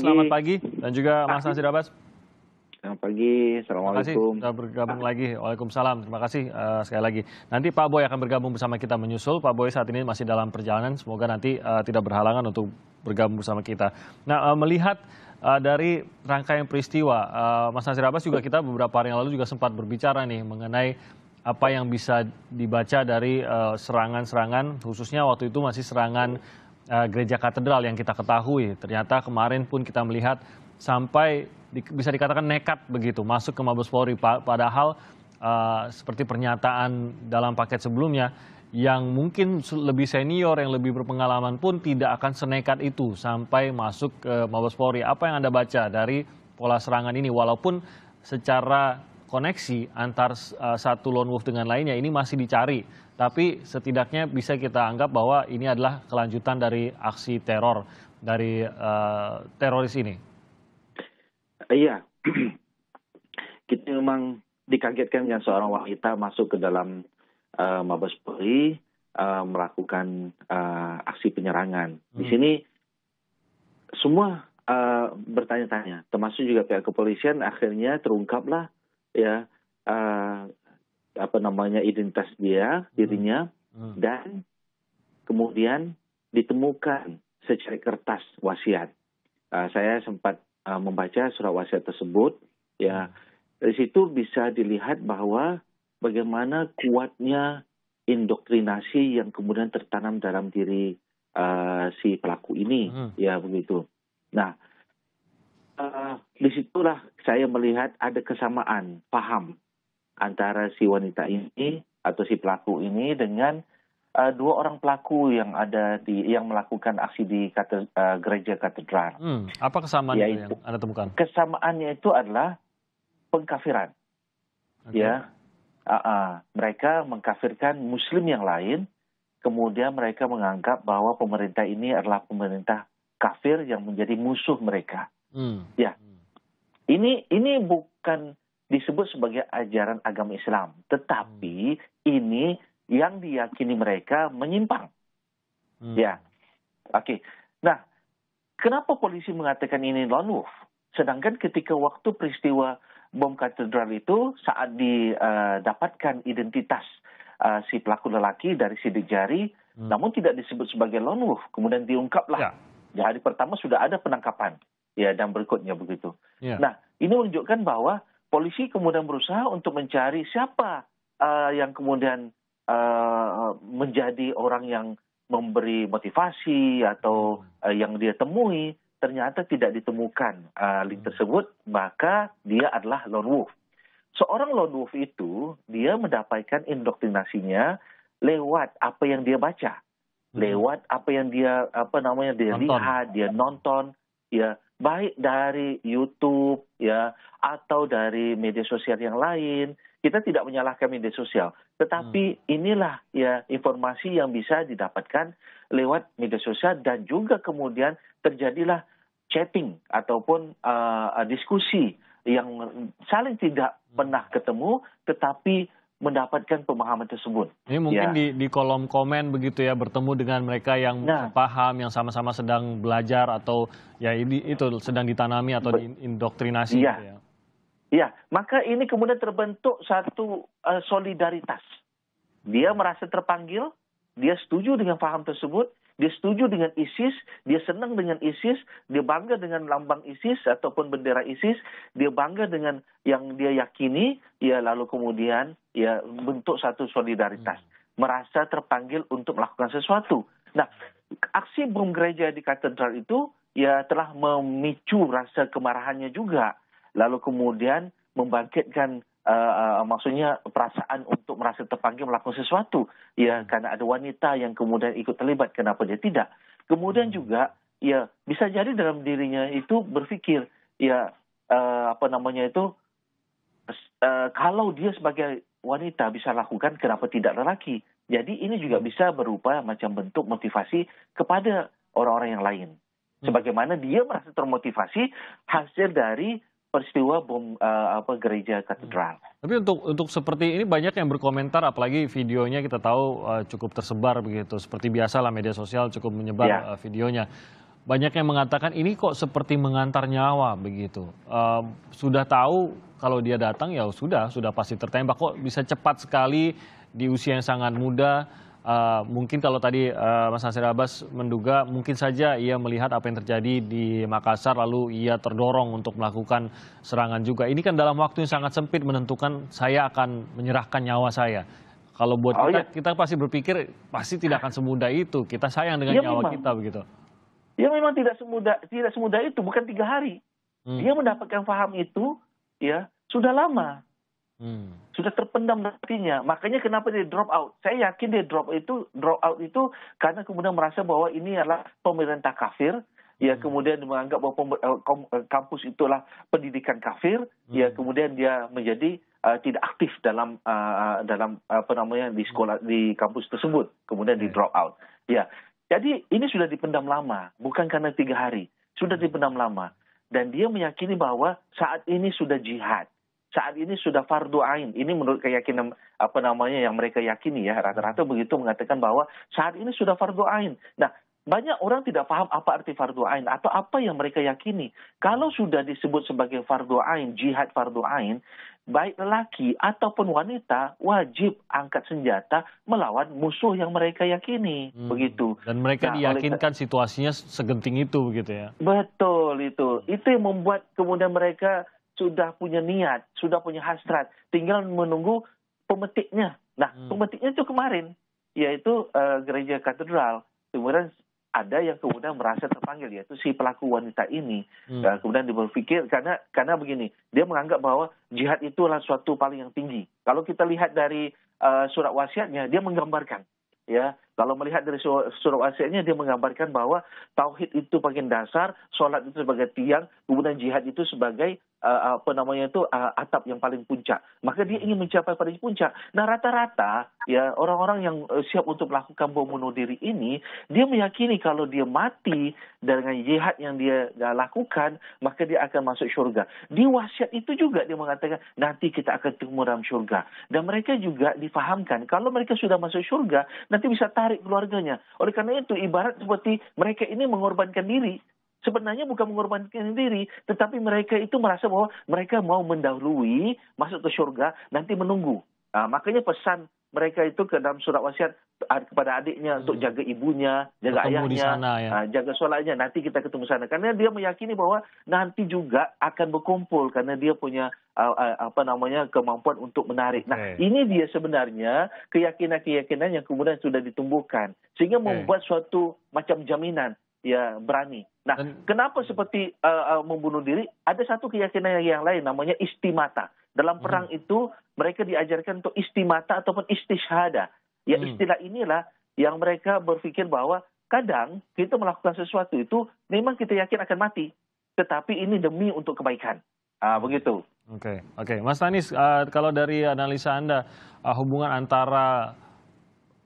Selamat Pagi. pagi dan juga Mas Nasir Abbas. Selamat pagi. Terima kasih Assalamualaikum. sudah bergabung lagi. Waalaikumsalam. Terima kasih sekali lagi. Nanti Pak Boy akan bergabung bersama kita menyusul. Pak Boy saat ini masih dalam perjalanan. Semoga nanti tidak berhalangan untuk bergabung bersama kita. Nah, melihat dari rangkaian peristiwa, Mas Nasir Abbas juga kita beberapa hari yang lalu juga sempat berbicara nih mengenai apa yang bisa dibaca dari serangan-serangan, khususnya waktu itu masih serangan gereja katedral yang kita ketahui. Ternyata kemarin pun kita melihat sampai bisa dikatakan nekat begitu masuk ke Mabes Polri. Padahal seperti pernyataan dalam paket sebelumnya yang mungkin lebih senior, yang lebih berpengalaman pun tidak akan senekat itu sampai masuk ke Mabes Polri. Apa yang Anda baca dari pola serangan ini? Walaupun secara koneksi antar satu lone wolf dengan lainnya ini masih dicari, tapi setidaknya bisa kita anggap bahwa ini adalah kelanjutan dari aksi teror dari teroris ini. Iya, kita memang dikagetkan dengan seorang wanita masuk ke dalam Mabes Polri melakukan aksi penyerangan. Di sini semua bertanya-tanya, termasuk juga pihak kepolisian. Akhirnya terungkaplah ya identitas dirinya, dan kemudian ditemukan secari kertas wasiat. Saya sempat membaca surat wasiat tersebut, ya dari situ bisa dilihat bahwa bagaimana kuatnya indoktrinasi yang kemudian tertanam dalam diri si pelaku ini, ya begitu. Nah, disitulah saya melihat ada kesamaan paham antara si wanita ini atau si pelaku ini dengan dua orang pelaku yang yang melakukan aksi di gereja katedral. Apa kesamaan yang Anda temukan? Kesamaannya itu adalah pengkafiran. Okay. Ya, mereka mengkafirkan Muslim yang lain, kemudian mereka menganggap bahwa pemerintah ini adalah pemerintah kafir yang menjadi musuh mereka. Ya, ini bukan disebut sebagai ajaran agama Islam, tetapi ini yang diyakini mereka menyimpang. Ya, oke. Nah, kenapa polisi mengatakan ini lone wolf? Sedangkan ketika waktu peristiwa bom katedral itu, saat didapatkan identitas si pelaku lelaki dari sidik jari, namun tidak disebut sebagai lone wolf. Kemudian diungkaplah. Ya, hari pertama sudah ada penangkapan, ya, dan berikutnya begitu. Nah, ini menunjukkan bahwa polisi kemudian berusaha untuk mencari siapa yang kemudian menjadi orang yang memberi motivasi atau yang dia temui. Ternyata tidak ditemukan link tersebut, maka dia adalah lone wolf. Seorang lone wolf itu dia mendapatkan indoktrinasinya lewat apa yang dia baca, lewat apa yang dia lihat, dia nonton, ya, baik dari YouTube, ya, atau dari media sosial yang lain. Kita tidak menyalahkan media sosial, tetapi inilah ya informasi yang bisa didapatkan lewat media sosial, dan juga kemudian terjadilah chatting ataupun diskusi yang saling tidak pernah ketemu, tetapi mendapatkan pemahaman tersebut. Ini mungkin di kolom komen begitu ya, bertemu dengan mereka yang paham, yang sama-sama sedang belajar atau ya itu sedang ditanami atau diindoktrinasi. Iya. Gitu ya. Ya, maka ini kemudian terbentuk satu solidaritas. Dia merasa terpanggil, dia setuju dengan paham tersebut, dia setuju dengan ISIS, dia senang dengan ISIS, dia bangga dengan lambang ISIS ataupun bendera ISIS, dia bangga dengan yang dia yakini, ya, lalu kemudian ya bentuk satu solidaritas, merasa terpanggil untuk melakukan sesuatu. Nah, aksi bom gereja di katedral itu ya telah memicu rasa kemarahannya juga. Lalu kemudian membangkitkan maksudnya perasaan untuk merasa terpanggil melakukan sesuatu, ya, karena ada wanita yang kemudian ikut terlibat, kenapa dia tidak? Kemudian juga ya bisa jadi dalam dirinya itu berpikir ya kalau dia sebagai wanita bisa lakukan, kenapa tidak lelaki? Jadi ini juga bisa berupa macam bentuk motivasi kepada orang-orang yang lain. Sebagaimana dia merasa termotivasi hasil dari peristiwa bom gereja katedral. Tapi untuk seperti ini banyak yang berkomentar, apalagi videonya kita tahu cukup tersebar begitu. Seperti biasa lah, media sosial cukup menyebar videonya. banyak yang mengatakan ini kok seperti mengantar nyawa begitu. Sudah tahu kalau dia datang ya sudah pasti tertembak, kok bisa cepat sekali di usia yang sangat muda. Mungkin kalau tadi Mas Nasir Abbas menduga mungkin saja ia melihat apa yang terjadi di Makassar lalu ia terdorong untuk melakukan serangan juga. Ini kan dalam waktu yang sangat sempit menentukan saya akan menyerahkan nyawa saya. Kalau buat Oh kita, ya, kita pasti berpikir pasti tidak akan semudah itu. Kita sayang dengan ya nyawa memang. kita begitu. Ya memang tidak semudah itu, bukan 3 hari. Dia mendapatkan paham itu, ya sudah lama, sudah terpendam hatinya. Makanya kenapa dia drop out? Saya yakin dia drop out itu karena kemudian merasa bahwa ini adalah pemerintah kafir. Ya kemudian menganggap bahwa kampus itulah pendidikan kafir. Ya kemudian dia menjadi tidak aktif dalam apa namanya di sekolah di kampus tersebut. Kemudian di drop out. Ya. Jadi ini sudah dipendam lama, bukan karena 3 hari. Sudah dipendam lama. Dan dia meyakini bahwa saat ini sudah jihad. Saat ini sudah fardu ain. Ini menurut keyakinan apa namanya yang mereka yakini ya. Rata-rata begitu mengatakan bahwa saat ini sudah fardu ain. Nah, banyak orang tidak paham apa arti fardu ain atau apa yang mereka yakini. Kalau sudah disebut sebagai fardu ain, jihad fardu ain, baik lelaki ataupun wanita wajib angkat senjata melawan musuh yang mereka yakini, begitu. Dan mereka Nah, diyakinkan situasinya segenting itu begitu ya. betul itu. Itu yang membuat kemudian mereka sudah punya niat, sudah punya hasrat, tinggal menunggu pemetiknya. Nah, pemetiknya itu kemarin, yaitu gereja katedral. Kemudian ada yang kemudian merasa terpanggil, yaitu si pelaku wanita ini. Kemudian dia berpikir, karena begini, dia menganggap bahwa jihad itulah suatu paling yang tinggi. Kalau kita lihat dari surat wasiatnya, dia menggambarkan. Ya, kalau melihat dari surat wasiatnya, dia menggambarkan bahwa tauhid itu bagian dasar, sholat itu sebagai tiang, kemudian jihad itu sebagai atap yang paling puncak. Maka dia ingin mencapai pada puncak. Nah, rata-rata ya orang-orang yang siap untuk melakukan bom bunuh diri ini, dia meyakini kalau dia mati dengan jihad yang dia lakukan, maka dia akan masuk surga. Di wasiat itu juga dia mengatakan nanti kita akan ketemu dalam surga. Dan mereka juga difahamkan kalau mereka sudah masuk surga, nanti bisa tarik keluarganya. Oleh karena itu ibarat seperti mereka ini mengorbankan diri. Sebenarnya bukan mengorbankan diri, tetapi mereka itu merasa bahwa mereka mau mendahului masuk ke surga, nanti menunggu. Makanya pesan mereka itu ke dalam surat wasiat kepada adiknya untuk jaga ibunya, jaga Bertemu di ayahnya, sana ya. jaga sholatnya. Nanti kita ketemu sana. Karena dia meyakini bahwa nanti juga akan berkumpul karena dia punya kemampuan untuk menarik. Nah, ini dia sebenarnya keyakinan-keyakinan yang kemudian sudah ditumbuhkan sehingga membuat suatu macam jaminan. Ya berani. Nah, kenapa seperti membunuh diri? Ada satu keyakinan yang lain namanya istimata. Dalam perang itu mereka diajarkan untuk istimata ataupun istishhada. Ya istilah inilah yang mereka berpikir bahwa kadang kita melakukan sesuatu itu memang kita yakin akan mati, tetapi ini demi untuk kebaikan. Begitu. Oke. Mas Tanis, kalau dari analisa Anda, hubungan antara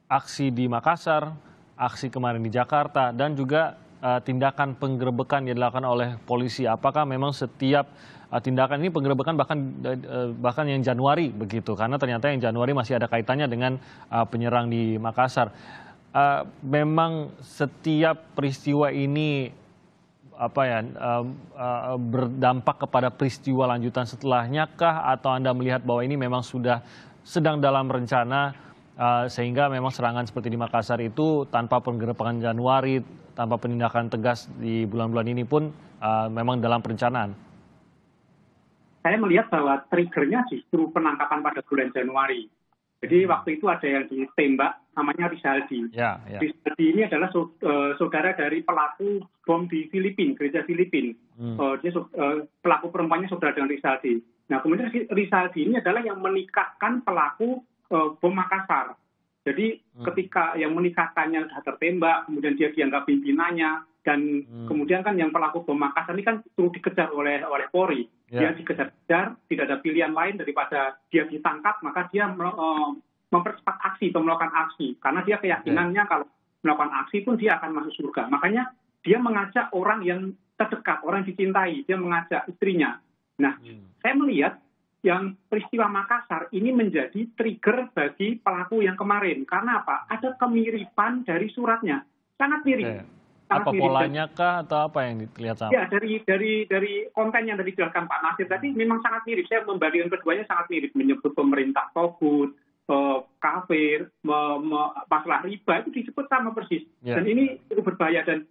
aksi di Makassar, aksi kemarin di Jakarta, dan juga tindakan penggerebekan yang dilakukan oleh polisi. Apakah memang setiap tindakan ini penggerebekan bahkan yang Januari begitu? Karena ternyata yang Januari masih ada kaitannya dengan penyerang di Makassar. Memang setiap peristiwa ini berdampak kepada peristiwa lanjutan setelahnya kah? Atau Anda melihat bahwa ini memang sudah sedang dalam rencana sehingga memang serangan seperti di Makassar itu tanpa penggerebekan Januari, tanpa penindakan tegas di bulan-bulan ini pun memang dalam perencanaan? Saya melihat bahwa triggernya justru penangkapan pada bulan Januari. Jadi waktu itu ada yang ditembak, namanya Rizaldi. Rizaldi ini adalah saudara dari pelaku bom di Filipina, gereja Filipina. Dia pelaku perempuannya saudara dengan Rizaldi. Nah, kemudian Rizaldi ini adalah yang menikahkan pelaku bom Makassar. Jadi ketika yang menikahkannya sudah tertembak, kemudian dia dianggap pimpinannya, dan kemudian kan yang pelaku bom Makassar ini kan terus dikejar oleh Polri. Dia dikejar-kejar, tidak ada pilihan lain daripada dia ditangkap, maka dia mempercepat aksi atau melakukan aksi. Karena dia keyakinannya kalau melakukan aksi pun dia akan masuk surga. Makanya dia mengajak orang yang terdekat, orang yang dicintai, dia mengajak istrinya. Nah, saya melihat yang peristiwa Makassar ini menjadi trigger bagi pelaku yang kemarin. Karena apa? Ada kemiripan dari suratnya. Sangat mirip. Apa polanya kah atau apa yang dilihat sama? Ya, dari konten yang tadi dijelaskan Pak Nasir tadi memang sangat mirip. Saya membandingkan keduanya sangat mirip, menyebut pemerintah togut, kafir, masalah riba itu disebut sama persis. Dan ini cukup berbahaya dan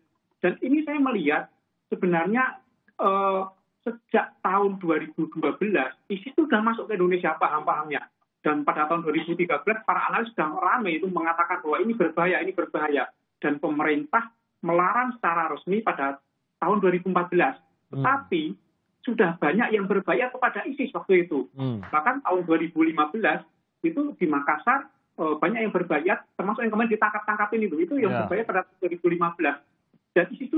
ini saya melihat sebenarnya sejak tahun 2012 ISIS itu sudah masuk ke Indonesia paham-pahamnya. Dan pada tahun 2013 para analis sudah ramai itu mengatakan bahwa ini berbahaya. Dan pemerintah melarang secara resmi pada tahun 2014. Tetapi sudah banyak yang berbahaya kepada ISIS waktu itu. Bahkan tahun 2015 itu di Makassar banyak yang berbahaya, termasuk yang kemarin ditangkap-tangkapin itu yang berbahaya pada tahun 2015. Dan ISIS itu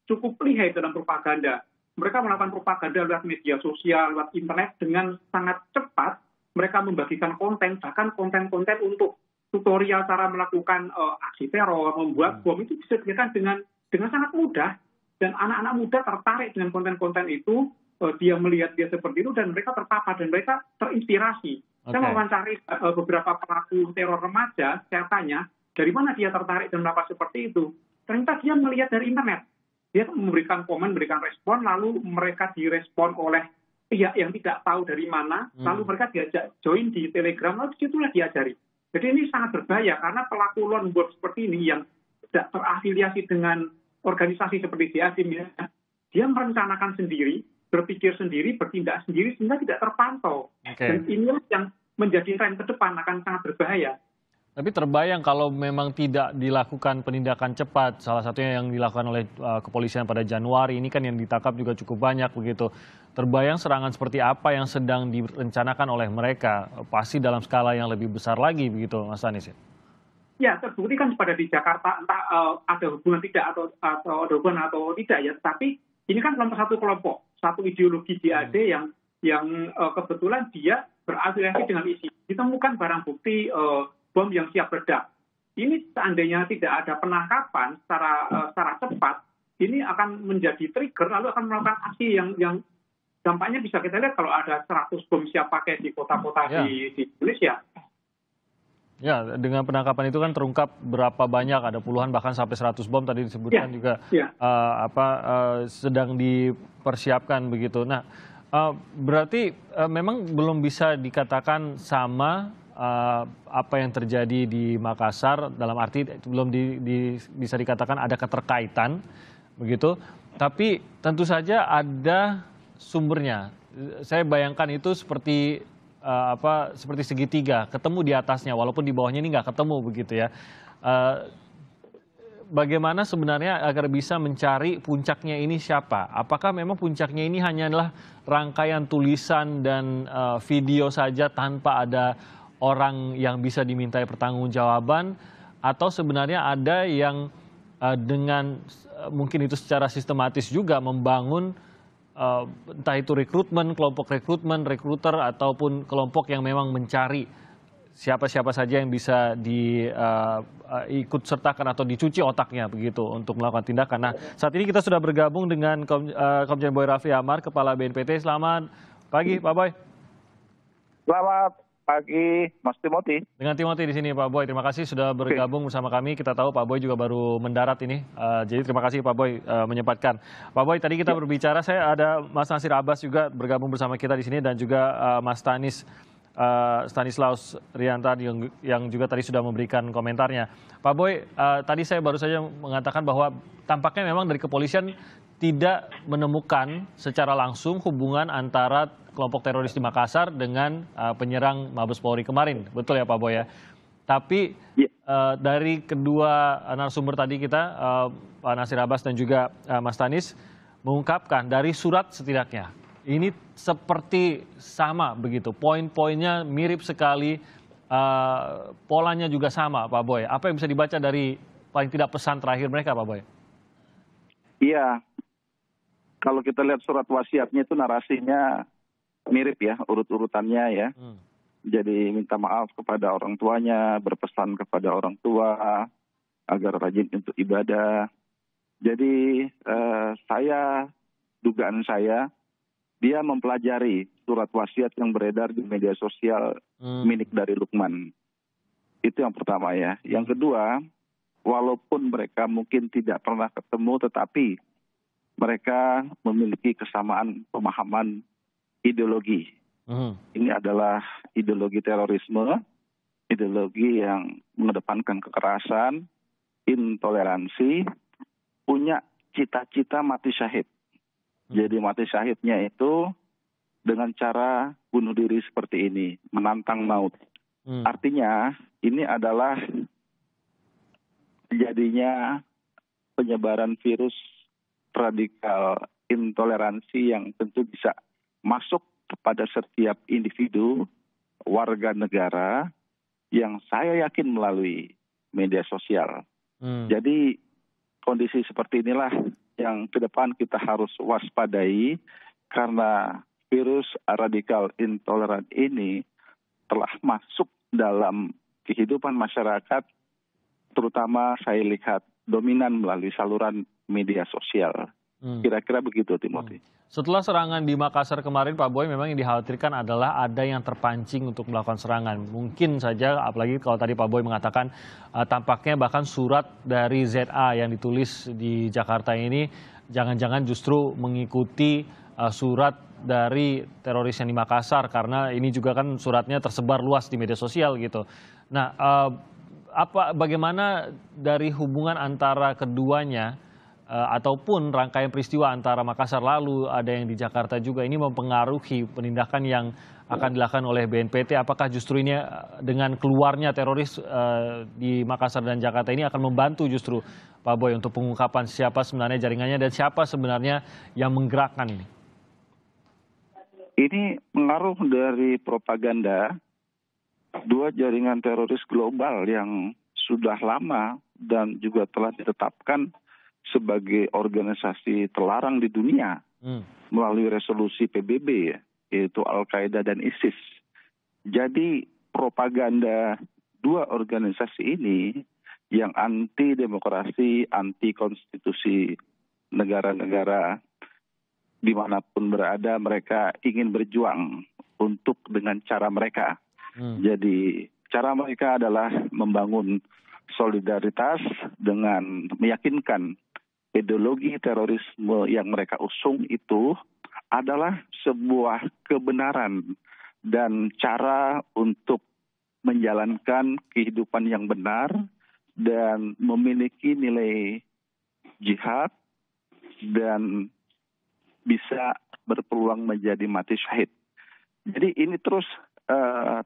cukup lihai dalam propaganda. Mereka melakukan propaganda lewat media sosial, lewat internet dengan sangat cepat. Mereka membagikan konten, bahkan konten-konten untuk tutorial cara melakukan aksi teror, membuat bom itu disediakan dengan sangat mudah. Dan anak-anak muda tertarik dengan konten-konten itu, dia melihat dia seperti itu dan mereka terpapar dan mereka terinspirasi. Saya mewawancari beberapa pelaku teror remaja, saya tanya, dari mana dia tertarik dan melakukan seperti itu. Ternyata dia melihat dari internet. Dia memberikan komen, memberikan respon, lalu mereka direspon oleh pihak yang tidak tahu dari mana, lalu mereka diajak join di Telegram, lalu disitulah diajari. Jadi ini sangat berbahaya karena pelaku lone wolf seperti ini yang tidak terafiliasi dengan organisasi seperti Jasim, dia merencanakan sendiri, berpikir sendiri, bertindak sendiri sehingga tidak terpantau. Dan inilah yang menjadi tren ke depan akan sangat berbahaya. Tapi terbayang kalau memang tidak dilakukan penindakan cepat, salah satunya yang dilakukan oleh kepolisian pada Januari, ini kan yang ditangkap juga cukup banyak begitu. Terbayang serangan seperti apa yang sedang direncanakan oleh mereka, pasti dalam skala yang lebih besar lagi begitu, Mas Tanis? Ya, terbukti kan pada di Jakarta, entah ada hubungan tidak atau ada hubungan atau tidak ya, tapi ini kan kelompok, satu ideologi JAD yang kebetulan dia berafiliasi dengan ISIS. Ditemukan barang bukti bom yang siap meledak. Ini seandainya tidak ada penangkapan secara cepat, ini akan menjadi trigger lalu akan melakukan aksi yang dampaknya bisa kita lihat kalau ada 100 bom siap pakai di kota-kota di Indonesia. Ya, dengan penangkapan itu kan terungkap berapa banyak, ada puluhan bahkan sampai 100 bom tadi disebutkan juga sedang dipersiapkan begitu. Nah, berarti memang belum bisa dikatakan sama apa yang terjadi di Makassar, dalam arti belum bisa dikatakan ada keterkaitan begitu, tapi tentu saja ada sumbernya. Saya bayangkan itu seperti seperti segitiga, ketemu di atasnya walaupun di bawahnya ini nggak ketemu begitu ya. Bagaimana sebenarnya agar bisa mencari puncaknya ini siapa? Apakah memang puncaknya ini hanyalah rangkaian tulisan dan video saja tanpa ada orang yang bisa dimintai pertanggungjawaban, atau sebenarnya ada yang dengan mungkin itu secara sistematis juga membangun entah itu rekrutmen, kelompok rekrutmen, rekruter ataupun kelompok yang memang mencari siapa-siapa saja yang bisa diikut sertakan atau dicuci otaknya begitu untuk melakukan tindakan. Nah, saat ini kita sudah bergabung dengan Komjen Boy Rafli Amar, Kepala BNPT. Selamat pagi, Pak Boy. Selamat pagi, Mas Timothy. Dengan Timothy di sini, Pak Boy. Terima kasih sudah bergabung bersama kami. Kita tahu Pak Boy juga baru mendarat ini. Jadi terima kasih Pak Boy menyempatkan. Pak Boy, tadi kita berbicara, saya ada Mas Nasir Abbas juga bergabung bersama kita di sini dan juga Mas Stanislaus Riantan yang juga tadi sudah memberikan komentarnya. Pak Boy, tadi saya baru saja mengatakan bahwa tampaknya memang dari kepolisian tidak menemukan secara langsung hubungan antara kelompok teroris di Makassar dengan penyerang Mabes Polri kemarin. Betul ya Pak Boy ya? Tapi dari kedua narasumber tadi kita, Pak Nasir Abbas dan juga Mas Tanis, mengungkapkan dari surat setidaknya, ini seperti sama begitu. Poin-poinnya mirip sekali, polanya juga sama Pak Boy. Apa yang bisa dibaca dari paling tidak pesan terakhir mereka Pak Boy? Iya, kalau kita lihat surat wasiatnya itu narasinya mirip ya, urut-urutannya ya. Jadi minta maaf kepada orang tuanya, berpesan kepada orang tua agar rajin untuk ibadah. Jadi dugaan saya, dia mempelajari surat wasiat yang beredar di media sosial milik dari Lukman. Itu yang pertama ya. Yang kedua, walaupun mereka mungkin tidak pernah ketemu, tetapi mereka memiliki kesamaan pemahaman ideologi. Ini adalah ideologi terorisme, ideologi yang mengedepankan kekerasan, intoleransi, punya cita-cita mati syahid. Jadi mati syahidnya itu dengan cara bunuh diri seperti ini, menantang maut. Artinya ini adalah terjadinya penyebaran virus radikal intoleransi yang tentu bisa masuk kepada setiap individu, warga negara yang saya yakin melalui media sosial. Jadi kondisi seperti inilah yang ke depan kita harus waspadai karena virus radikal intoleran ini telah masuk dalam kehidupan masyarakat, terutama saya lihat dominan melalui saluran media sosial. Kira-kira begitu, Timothy. Setelah serangan di Makassar kemarin, Pak Boy, memang yang dikhawatirkan adalah ada yang terpancing untuk melakukan serangan. Mungkin saja, apalagi kalau tadi Pak Boy mengatakan tampaknya bahkan surat dari ZA yang ditulis di Jakarta ini jangan-jangan justru mengikuti surat dari teroris yang di Makassar, karena ini juga kan suratnya tersebar luas di media sosial gitu. Nah, bagaimana dari hubungan antara keduanya ataupun rangkaian peristiwa antara Makassar lalu ada yang di Jakarta juga, ini mempengaruhi penindakan yang akan dilakukan oleh BNPT? Apakah justru ini dengan keluarnya teroris di Makassar dan Jakarta ini akan membantu justru Pak Boy untuk pengungkapan siapa sebenarnya jaringannya dan siapa sebenarnya yang menggerakkan ini? Ini pengaruh dari propaganda dua jaringan teroris global yang sudah lama dan juga telah ditetapkan sebagai organisasi terlarang di dunia melalui resolusi PBB, yaitu Al-Qaeda dan ISIS. Jadi propaganda dua organisasi ini yang anti demokrasi, anti konstitusi negara-negara dimanapun berada, mereka ingin berjuang untuk dengan cara mereka. Jadi cara mereka adalah membangun solidaritas dengan meyakinkan ideologi terorisme yang mereka usung itu adalah sebuah kebenaran dan cara untuk menjalankan kehidupan yang benar dan memiliki nilai jihad dan bisa berpeluang menjadi mati syahid. Jadi ini terus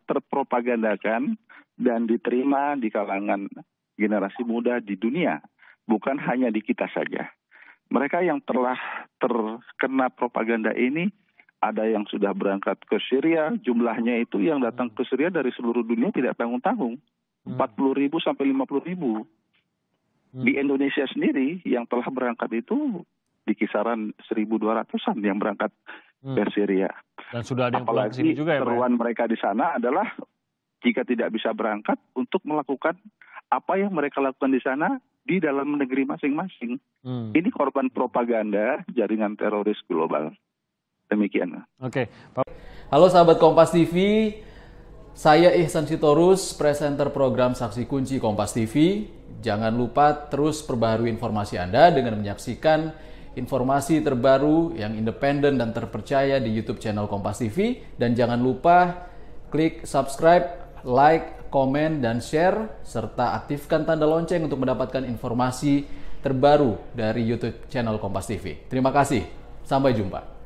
terpropagandakan dan diterima di kalangan generasi muda di dunia, bukan hanya di kita saja. Mereka yang telah terkena propaganda ini, ada yang sudah berangkat ke Syria, jumlahnya itu yang datang ke Syria dari seluruh dunia tidak tanggung-tanggung, 40.000 sampai 50.000. Di Indonesia sendiri yang telah berangkat itu di kisaran 1.200-an yang berangkat ke Syria. Dan sudah ada yang pulang ke sini juga ya, Pak? Seruan mereka di sana adalah jika tidak bisa berangkat untuk melakukan apa yang mereka lakukan di sana di dalam negeri masing-masing. Ini korban propaganda jaringan teroris global. Demikian. Oke. Halo sahabat Kompas TV, saya Ihsan Sitorus, presenter program Saksi Kunci Kompas TV. Jangan lupa terus perbaharui informasi Anda dengan menyaksikan informasi terbaru yang independen dan terpercaya di YouTube channel Kompas TV. Dan jangan lupa klik subscribe, like, komen, dan share, serta aktifkan tanda lonceng untuk mendapatkan informasi terbaru dari YouTube channel Kompas TV. Terima kasih, sampai jumpa.